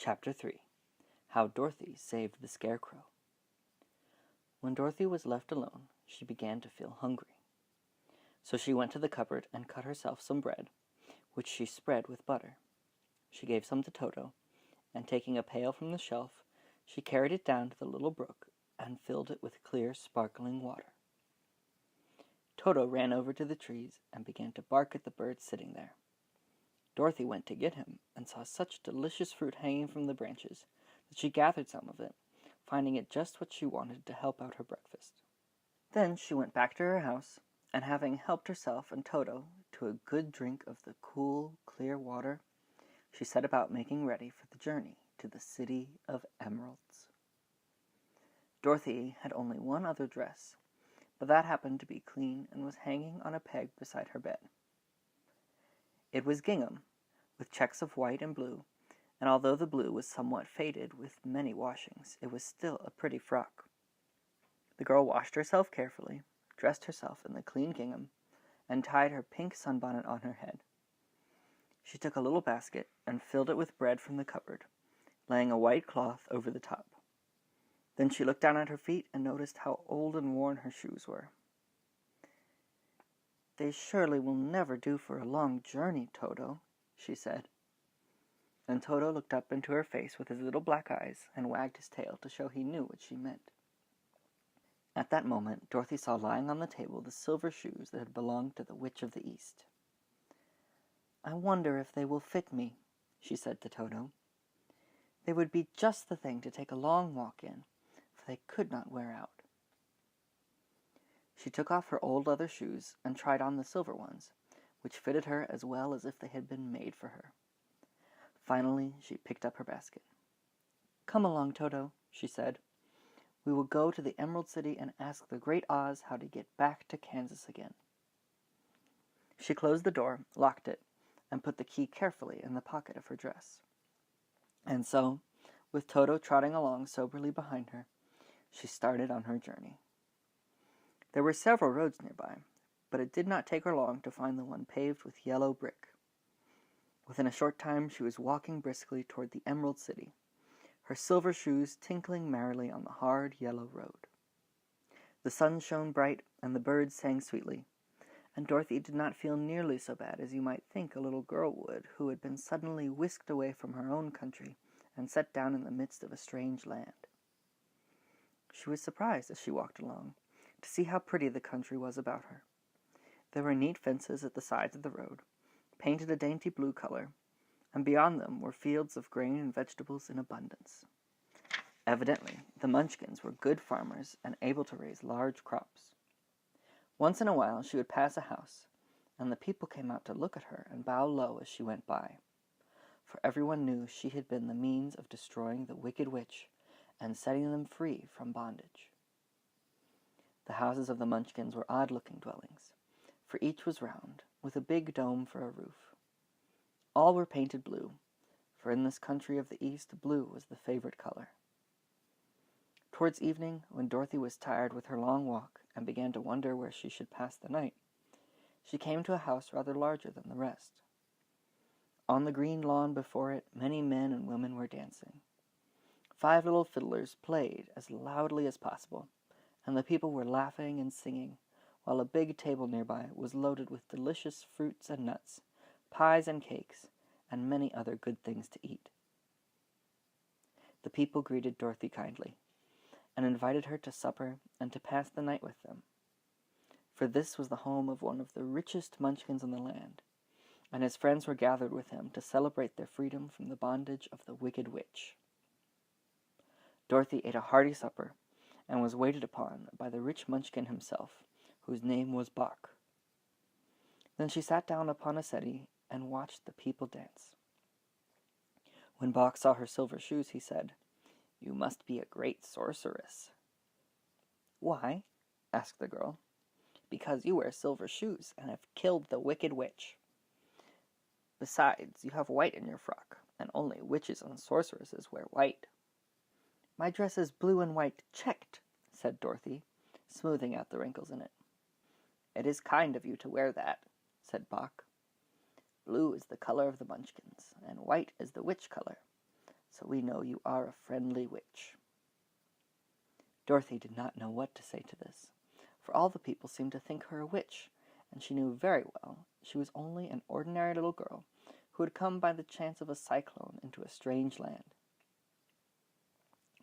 Chapter 3. How Dorothy Saved the Scarecrow. When Dorothy was left alone, she began to feel hungry. So she went to the cupboard and cut herself some bread, which she spread with butter. She gave some to Toto, and taking a pail from the shelf, she carried it down to the little brook and filled it with clear, sparkling water. Toto ran over to the trees and began to bark at the bird sitting there. Dorothy went to get him and saw such delicious fruit hanging from the branches that she gathered some of it, finding it just what she wanted to help out her breakfast. Then she went back to her house, and having helped herself and Toto to a good drink of the cool, clear water, she set about making ready for the journey to the City of Emeralds. Dorothy had only one other dress, but that happened to be clean and was hanging on a peg beside her bed. It was gingham, with checks of white and blue, and although the blue was somewhat faded with many washings, it was still a pretty frock. The girl washed herself carefully, dressed herself in the clean gingham, and tied her pink sunbonnet on her head. She took a little basket and filled it with bread from the cupboard, laying a white cloth over the top. Then she looked down at her feet and noticed how old and worn her shoes were. "They surely will never do for a long journey, Toto," she said. And Toto looked up into her face with his little black eyes and wagged his tail to show he knew what she meant. At that moment, Dorothy saw lying on the table the silver shoes that had belonged to the Witch of the East. "I wonder if they will fit me," she said to Toto. "They would be just the thing to take a long walk in, for they could not wear out." She took off her old leather shoes and tried on the silver ones, which fitted her as well as if they had been made for her. Finally, she picked up her basket. "Come along, Toto," she said. "We will go to the Emerald City and ask the Great Oz how to get back to Kansas again." She closed the door, locked it, and put the key carefully in the pocket of her dress. And so, with Toto trotting along soberly behind her, she started on her journey. There were several roads nearby, but it did not take her long to find the one paved with yellow brick. Within a short time she was walking briskly toward the Emerald City, her silver shoes tinkling merrily on the hard yellow road. The sun shone bright and the birds sang sweetly, and Dorothy did not feel nearly so bad as you might think a little girl would who had been suddenly whisked away from her own country and set down in the midst of a strange land. She was surprised as she walked along to see how pretty the country was about her. There were neat fences at the sides of the road, painted a dainty blue color, and beyond them were fields of grain and vegetables in abundance. Evidently, the Munchkins were good farmers and able to raise large crops. Once in a while she would pass a house, and the people came out to look at her and bow low as she went by, for everyone knew she had been the means of destroying the wicked witch and setting them free from bondage. The houses of the Munchkins were odd-looking dwellings, for each was round, with a big dome for a roof. All were painted blue, for in this country of the East blue was the favorite color. Towards evening, when Dorothy was tired with her long walk and began to wonder where she should pass the night, she came to a house rather larger than the rest. On the green lawn before it, many men and women were dancing. 5 little fiddlers played as loudly as possible, and the people were laughing and singing, while a big table nearby was loaded with delicious fruits and nuts, pies and cakes, and many other good things to eat. The people greeted Dorothy kindly, and invited her to supper and to pass the night with them, for this was the home of one of the richest Munchkins in the land, and his friends were gathered with him to celebrate their freedom from the bondage of the wicked witch. Dorothy ate a hearty supper, and was waited upon by the rich Munchkin himself, whose name was Bock. Then she sat down upon a settee and watched the people dance. When Bock saw her silver shoes, he said, "You must be a great sorceress." "Why?" asked the girl. "Because you wear silver shoes and have killed the wicked witch. Besides, you have white in your frock, and only witches and sorceresses wear white." "My dress is blue and white checked," said Dorothy, smoothing out the wrinkles in it. "It is kind of you to wear that," said Bock. "Blue is the color of the Munchkins, and white is the witch color, so so we know you are a friendly witch." Dorothy did not know what to say to this, for all the people seemed to think her a witch, and she knew very well she was only an ordinary little girl who had come by the chance of a cyclone into a strange land.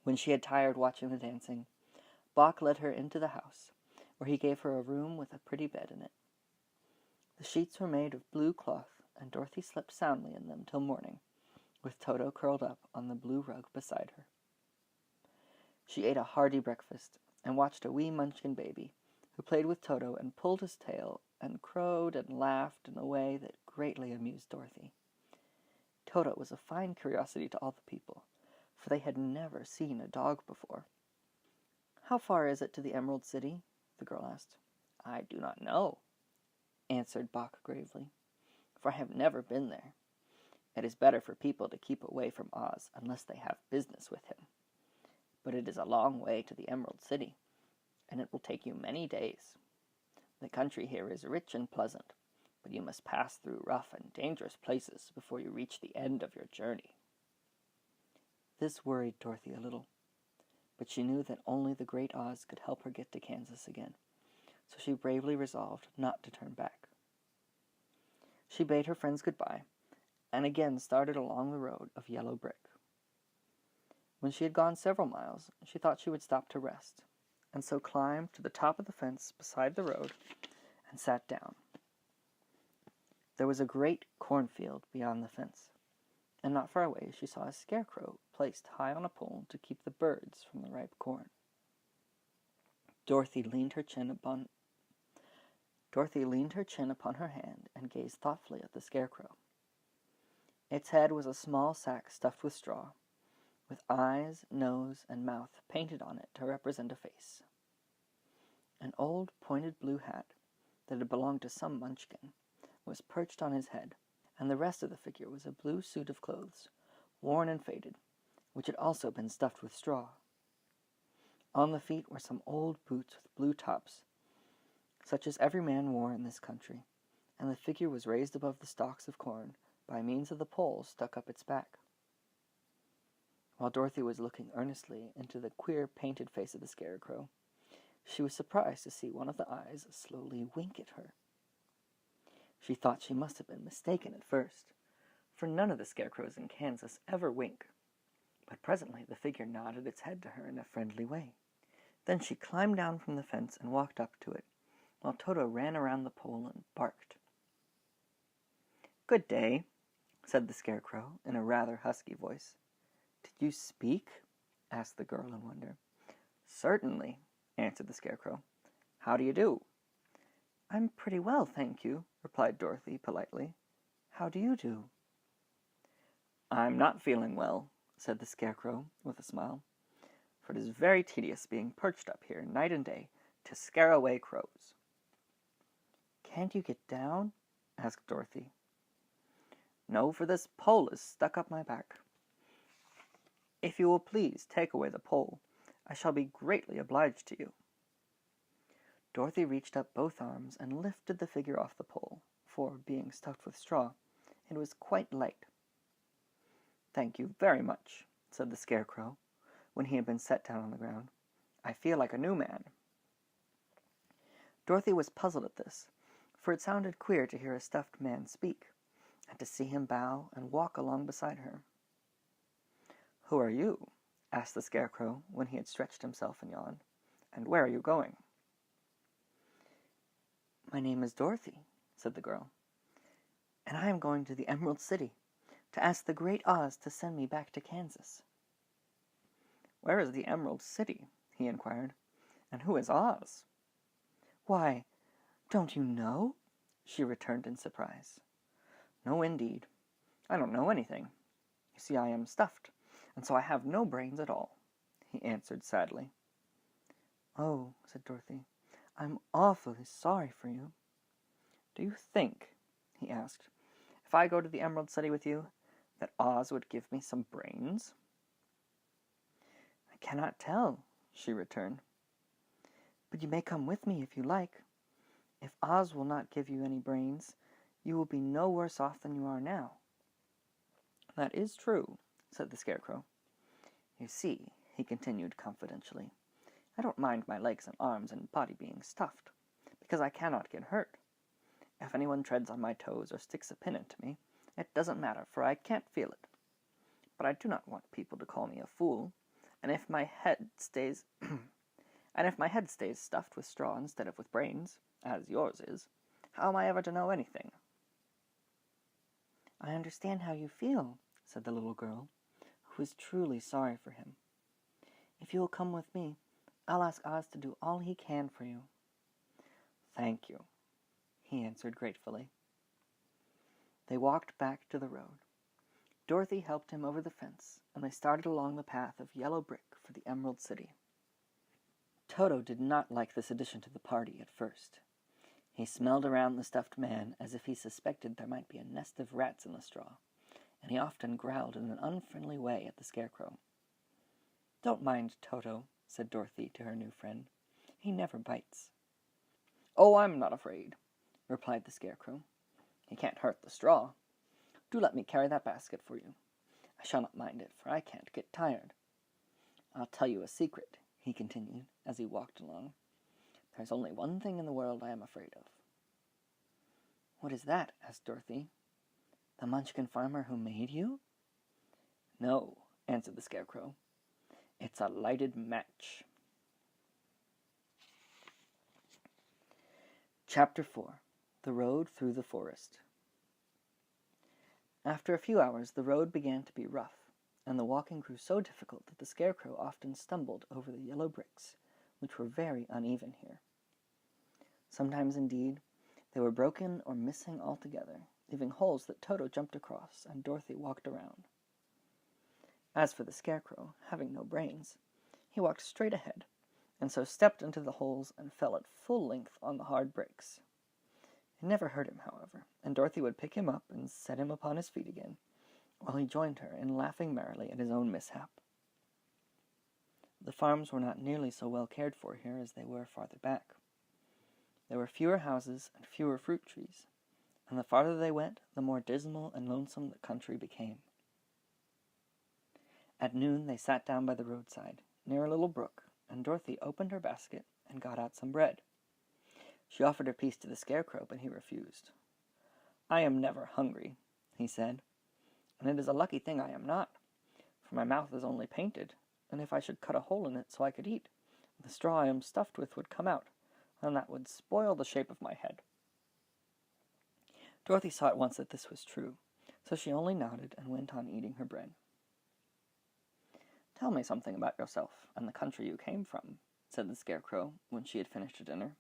When she had tired watching the dancing, Bock led her into the house, where he gave her a room with a pretty bed in it. The sheets were made of blue cloth, and Dorothy slept soundly in them till morning, with Toto curled up on the blue rug beside her. She ate a hearty breakfast, and watched a wee Munchkin baby, who played with Toto and pulled his tail, and crowed and laughed in a way that greatly amused Dorothy. Toto was a fine curiosity to all the people, for they had never seen a dog before. "How far is it to the Emerald City?" the girl asked. "I do not know," answered Bock gravely, "for I have never been there. It is better for people to keep away from Oz unless they have business with him. But it is a long way to the Emerald City, and it will take you many days. The country here is rich and pleasant, but you must pass through rough and dangerous places before you reach the end of your journey." This worried Dorothy a little, but she knew that only the great Oz could help her get to Kansas again, so she bravely resolved not to turn back. She bade her friends goodbye, and again started along the road of yellow brick. When she had gone several miles, she thought she would stop to rest, and so climbed to the top of the fence beside the road and sat down. There was a great cornfield beyond the fence, and not far away she saw a scarecrow placed high on a pole to keep the birds from the ripe corn. Dorothy leaned her chin upon her hand and gazed thoughtfully at the scarecrow. Its head was a small sack stuffed with straw, with eyes, nose, and mouth painted on it to represent a face. An old pointed blue hat, that had belonged to some Munchkin, was perched on his head, and the rest of the figure was a blue suit of clothes, worn and faded, which had also been stuffed with straw. On the feet were some old boots with blue tops, such as every man wore in this country, and the figure was raised above the stalks of corn by means of the pole stuck up its back. While Dorothy was looking earnestly into the queer painted face of the scarecrow, she was surprised to see one of the eyes slowly wink at her. She thought she must have been mistaken at first, for none of the scarecrows in Kansas ever wink, but presently the figure nodded its head to her in a friendly way. Then she climbed down from the fence and walked up to it, while Toto ran around the pole and barked. "Good day," said the scarecrow in a rather husky voice. "Did you speak?" asked the girl in wonder. "Certainly," answered the scarecrow. "How do you do?" "I'm pretty well, thank you," replied Dorothy politely. "How do you do?" "I'm not feeling well," said the scarecrow with a smile, "for it is very tedious being perched up here night and day to scare away crows." "Can't you get down?" asked Dorothy. "No, for this pole is stuck up my back. If you will please take away the pole, I shall be greatly obliged to you." Dorothy reached up both arms and lifted the figure off the pole, for, being stuffed with straw, it was quite light. "Thank you very much," said the scarecrow, when he had been set down on the ground. "I feel like a new man." Dorothy was puzzled at this, for it sounded queer to hear a stuffed man speak, and to see him bow and walk along beside her. "Who are you?" asked the scarecrow when he had stretched himself and yawned. "And where are you going?" "My name is Dorothy," said the girl, "and I am going to the Emerald City, to ask the great Oz to send me back to Kansas." "Where is the Emerald City?" he inquired. "And who is Oz?" "Why, don't you know?" she returned in surprise. "No, indeed. I don't know anything. You see, I am stuffed, and so I have no brains at all," he answered sadly. "Oh," said Dorothy, "I'm awfully sorry for you." "Do you think," he asked, "if I go to the Emerald City with you, that Oz would give me some brains?" "I cannot tell," she returned. "But you may come with me if you like. If Oz will not give you any brains, you will be no worse off than you are now." "That is true," said the Scarecrow. "You see," he continued confidentially, "I don't mind my legs and arms and body being stuffed, because I cannot get hurt. If anyone treads on my toes or sticks a pin into me, it doesn't matter, for I can't feel it. But I do not want people to call me a fool, and if my head stays stuffed with straw instead of with brains, as yours is, how am I ever to know anything?" "I understand how you feel," said the little girl, who was truly sorry for him. "If you will come with me, I'll ask Oz to do all he can for you." "Thank you," he answered gratefully. They walked back to the road. Dorothy helped him over the fence, and they started along the path of yellow brick for the Emerald City. Toto did not like this addition to the party at first. He smelled around the stuffed man as if he suspected there might be a nest of rats in the straw, and he often growled in an unfriendly way at the Scarecrow. "Don't mind Toto," said Dorothy to her new friend. "He never bites." "Oh, I'm not afraid," replied the Scarecrow. "He can't hurt the straw. Do let me carry that basket for you. I shall not mind it, for I can't get tired. I'll tell you a secret," he continued, as he walked along. "There's only one thing in the world I am afraid of." "What is that?" asked Dorothy. "The Munchkin farmer who made you?" "No," answered the Scarecrow. "It's a lighted match." Chapter 4. The Road Through the Forest. After a few hours, the road began to be rough, and the walking grew so difficult that the Scarecrow often stumbled over the yellow bricks, which were very uneven here. Sometimes, indeed, they were broken or missing altogether, leaving holes that Toto jumped across and Dorothy walked around. As for the Scarecrow, having no brains, he walked straight ahead, and so stepped into the holes and fell at full length on the hard bricks. It never hurt him, however, and Dorothy would pick him up and set him upon his feet again, while he joined her in laughing merrily at his own mishap. The farms were not nearly so well cared for here as they were farther back. There were fewer houses and fewer fruit trees, and the farther they went, the more dismal and lonesome the country became. At noon they sat down by the roadside, near a little brook, and Dorothy opened her basket and got out some bread. She offered a piece to the Scarecrow, but he refused. "I am never hungry," he said, "and it is a lucky thing I am not, for my mouth is only painted, and if I should cut a hole in it so I could eat, the straw I am stuffed with would come out, and that would spoil the shape of my head." Dorothy saw at once that this was true, so she only nodded and went on eating her bread. "Tell me something about yourself and the country you came from," said the Scarecrow when she had finished her dinner.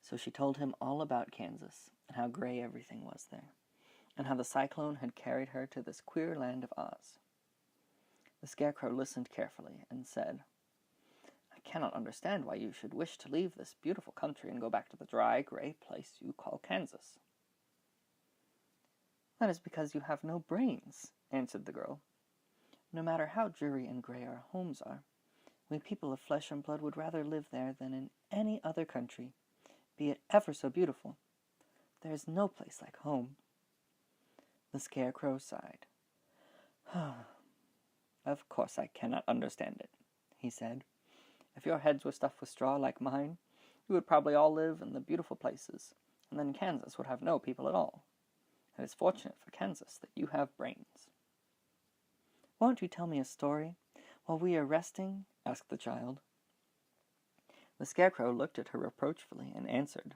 So she told him all about Kansas, and how gray everything was there, and how the cyclone had carried her to this queer land of Oz. The Scarecrow listened carefully and said, "I cannot understand why you should wish to leave this beautiful country and go back to the dry, gray place you call Kansas." "That is because you have no brains," answered the girl. "No matter how dreary and gray our homes are, we people of flesh and blood would rather live there than in any other country, be it ever so beautiful. There is no place like home." The Scarecrow sighed. "Of course I cannot understand it," he said. "If your heads were stuffed with straw like mine, you would probably all live in the beautiful places, and then Kansas would have no people at all. It is fortunate for Kansas that you have brains." "Won't you tell me a story while we are resting?" asked the child. The Scarecrow looked at her reproachfully and answered,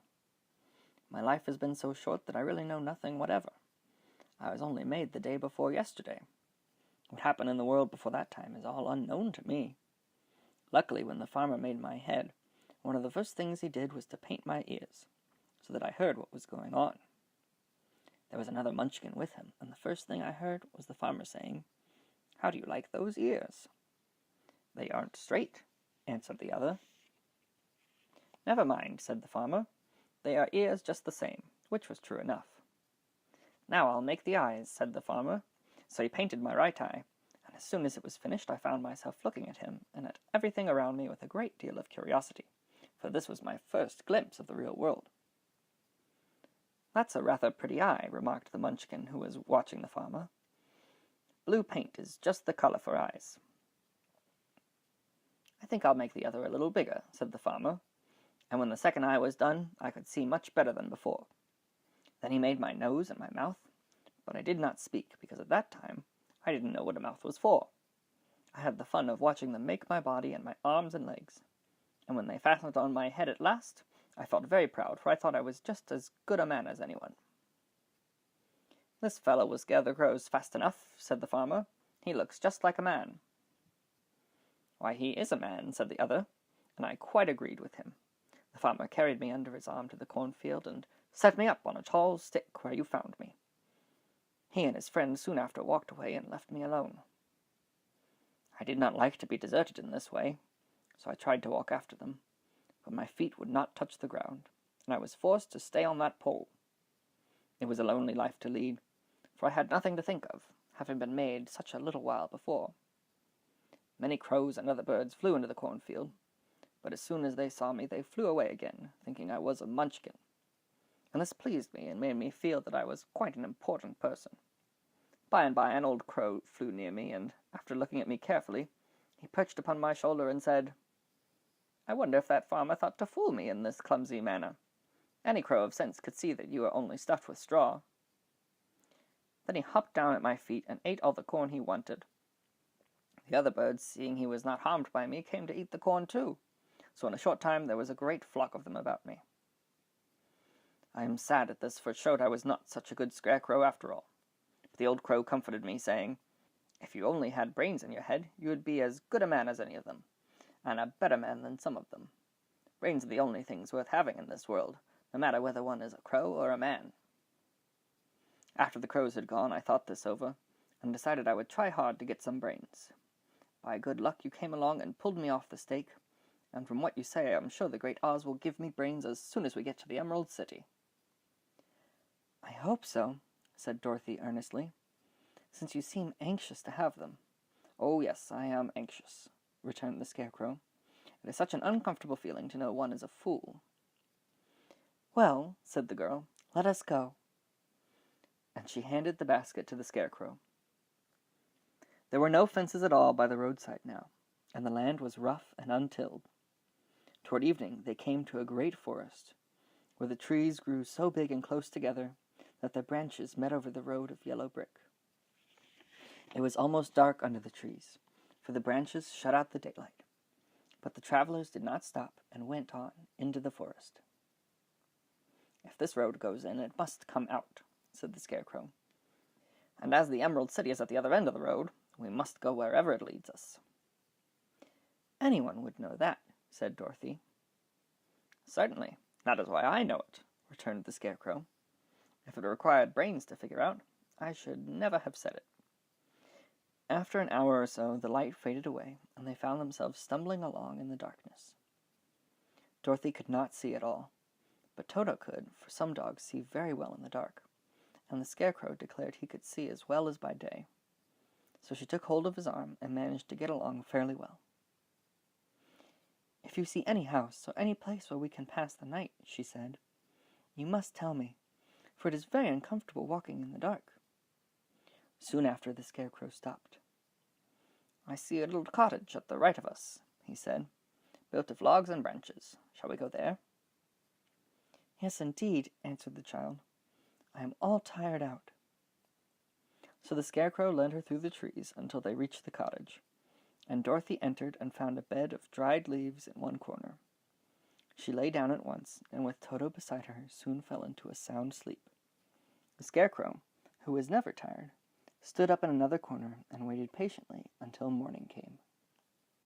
"My life has been so short that I really know nothing whatever. I was only made the day before yesterday. What happened in the world before that time is all unknown to me. Luckily, when the farmer made my head, one of the first things he did was to paint my ears, so that I heard what was going on. There was another Munchkin with him, and the first thing I heard was the farmer saying, 'How do you like those ears?' 'They aren't straight,' answered the other. 'Never mind,' said the farmer. 'They are ears just the same,' which was true enough. 'Now I'll make the eyes,' said the farmer. So he painted my right eye, and as soon as it was finished I found myself looking at him and at everything around me with a great deal of curiosity, for this was my first glimpse of the real world." "That's a rather pretty eye," remarked the Munchkin who was watching the farmer. Blue paint is just the color for eyes." "I think I'll make the other a little bigger," said the farmer, and when the second eye was done, I could see much better than before. Then he made my nose and my mouth, but I did not speak, because at that time I didn't know what a mouth was for. I had the fun of watching them make my body and my arms and legs, and when they fastened on my head at last, I felt very proud, for I thought I was just as good a man as anyone. "This fellow will scare the crows fast enough," said the farmer. "He looks just like a man." "Why, he is a man," said the other, and I quite agreed with him. The farmer carried me under his arm to the cornfield and set me up on a tall stick where you found me. He and his friend soon after walked away and left me alone. I did not like to be deserted in this way, so I tried to walk after them, but my feet would not touch the ground, and I was forced to stay on that pole. It was a lonely life to lead, for I had nothing to think of, having been made such a little while before. Many crows and other birds flew into the cornfield, but as soon as they saw me they flew away again, thinking I was a munchkin, and this pleased me and made me feel that I was quite an important person. By and by an old crow flew near me, and after looking at me carefully, he perched upon my shoulder and said, "I wonder if that farmer thought to fool me in this clumsy manner. Any crow of sense could see that you are only stuffed with straw." Then he hopped down at my feet and ate all the corn he wanted. The other birds, seeing he was not harmed by me, came to eat the corn too, so in a short time there was a great flock of them about me. I am sad at this, for it showed I was not such a good scarecrow after all. But the old crow comforted me, saying, "If you only had brains in your head, you would be as good a man as any of them, and a better man than some of them. Brains are the only things worth having in this world, no matter whether one is a crow or a man." After the crows had gone, I thought this over, and decided I would try hard to get some brains. By good luck you came along and pulled me off the stake, and from what you say I am sure the great Oz will give me brains as soon as we get to the Emerald City. "I hope so," said Dorothy earnestly, "since you seem anxious to have them." "Oh, yes, I am anxious," returned the Scarecrow. "It is such an uncomfortable feeling to know one is a fool." "Well," said the girl, "let us go." And she handed the basket to the Scarecrow. There were no fences at all by the roadside now, and the land was rough and untilled. Toward evening they came to a great forest, where the trees grew so big and close together that their branches met over the road of yellow brick. It was almost dark under the trees, for the branches shut out the daylight, but the travelers did not stop and went on into the forest. "If this road goes in, it must come out," said the Scarecrow. "And as the Emerald City is at the other end of the road, we must go wherever it leads us." "Anyone would know that," said Dorothy. "Certainly. That is why I know it," returned the Scarecrow. "If it required brains to figure out, I should never have said it." After an hour or so, the light faded away, and they found themselves stumbling along in the darkness. Dorothy could not see at all, but Toto could, for some dogs see very well in the dark, and the Scarecrow declared he could see as well as by day. So she took hold of his arm and managed to get along fairly well. "If you see any house or any place where we can pass the night," she said, "you must tell me, for it is very uncomfortable walking in the dark." Soon after, the Scarecrow stopped. "I see a little cottage at the right of us," he said, "built of logs and branches. Shall we go there?" "Yes, indeed," answered the child. "I am all tired out." So the Scarecrow led her through the trees until they reached the cottage, and Dorothy entered and found a bed of dried leaves in one corner. She lay down at once, and with Toto beside her, soon fell into a sound sleep. The Scarecrow, who was never tired, stood up in another corner and waited patiently until morning came.